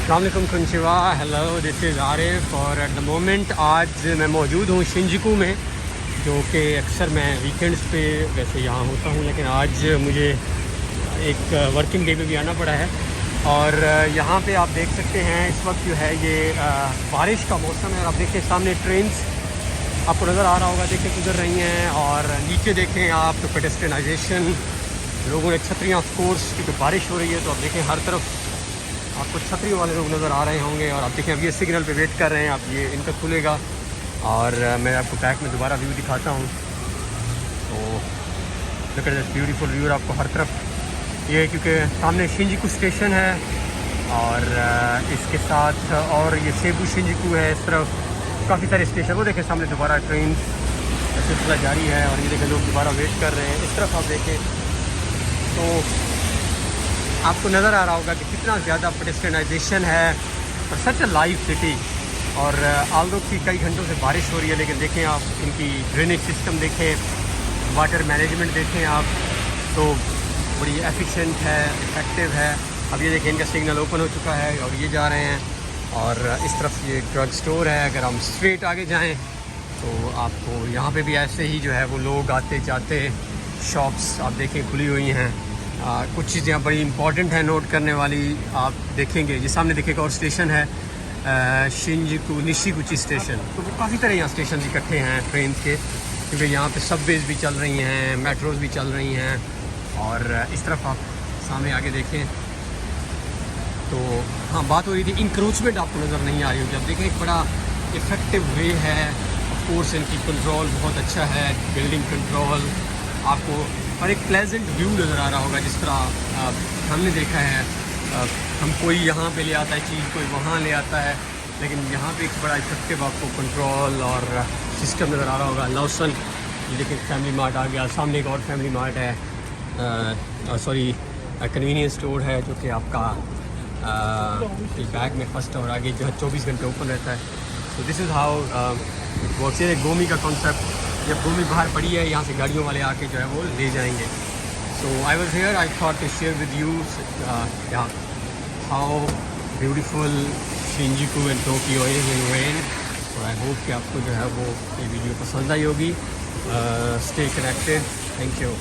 अस्सलाम वालेकुम कुंचिवा, hello, this is Arif. और एट द मोमेंट आज मैं मौजूद हूँ शिंजुकू में, जो कि अक्सर मैं वीकेंड्स पे वैसे यहाँ होता हूँ, लेकिन आज मुझे एक वर्किंग डे पे भी आना पड़ा है। और यहाँ पे आप देख सकते हैं इस वक्त जो है ये बारिश का मौसम है। और आप देखें सामने ट्रेन्स आपको नज़र आ रहा होगा, देखें गुजर रही हैं। और नीचे देखें आप पेडेस्ट्रियनाइजेशन, लोगों ने छतरियाँ, ऑफ कोर्स क्योंकि बारिश हो रही है तो आप देखें हर तरफ आपको छतरी वाले लोग नज़र आ रहे होंगे। और आप देखें अब ये सिग्नल पे वेट कर रहे हैं, अब ये इनका खुलेगा और मैं आपको बैक में दोबारा व्यू दिखाता हूँ। तो look at this beautiful view. आपको हर तरफ ये है क्योंकि सामने शिंजुकू स्टेशन है और इसके साथ और ये सेबू शिंजुकू है। इस तरफ काफ़ी सारे स्टेशन, वो देखें सामने दोबारा ट्रेन सिलसिला जारी है। और ये देखें लोग दोबारा वेट कर रहे हैं। इस तरफ आप देखें तो आपको नज़र आ रहा होगा कि कितना ज़्यादा पेडेस्ट्रियनाइजेशन है और सच अ लाइव सिटी। और आल्दो की कई घंटों से बारिश हो रही है, लेकिन देखें आप इनकी ड्रेनेज सिस्टम देखें, वाटर मैनेजमेंट देखें आप, तो बड़ी एफिशिएंट है, इफेक्टिव है। अब ये देखें इनका सिग्नल ओपन हो चुका है और ये जा रहे हैं। और इस तरफ ये ड्रग स्टोर है। अगर हम स्ट्रेट आगे जाएँ तो आपको यहाँ पे भी ऐसे ही जो है वो लोग आते जाते, शॉप्स आप देखें खुली हुई हैं। कुछ चीज़ें यहाँ बड़ी इंपॉर्टेंट हैं नोट करने वाली, आप देखेंगे। ये सामने देखेगा और स्टेशन है शिंजुकू निशिगुची स्टेशन। तो वो काफ़ी तरह यहाँ स्टेशन इकट्ठे हैं ट्रेन के, क्योंकि यहाँ पे सबवेज भी चल रही हैं, मेट्रोज़ भी चल रही हैं। और इस तरफ आप सामने आगे देखें तो हाँ, बात हो रही थी इंक्रोचमेंट आपको नज़र नहीं आ रही होगी। अब देखें एक बड़ा इफ़ेक्टिव वे है। ऑफ कोर्स इनकी कंट्रोल बहुत अच्छा है, बिल्डिंग कंट्रोल आपको, और एक प्लेजेंट व्यू नज़र आ रहा होगा। जिस तरह हमने देखा है हम कोई यहाँ पे ले आता है चीज़, कोई वहाँ ले आता है, लेकिन यहाँ पे एक बड़ा इफेक्टिव आपको कंट्रोल और सिस्टम नज़र आ रहा होगा। लॉसन, ये देखिए फैमिली मार्ट आ गया, सामने एक और फैमिली मार्ट है, सॉरी कन्वीनियंस स्टोर है, जो कि आपका बैग में फर्स्ट और आगे जो है 24 घंटे ओपन रहता है। तो दिस इज़ हाउ वर्क्स। ये गोमी का कॉन्सेप्ट, जब भूमि बाहर पड़ी है यहाँ से गाड़ियों वाले आके जो है वो ले जाएंगे। So I was here, I thought to share with you how beautiful Shinjuku and Tokyo is in rain. और आई होप कि आपको जो है वो ये वीडियो पसंद आई होगी। Stay connected, thank you.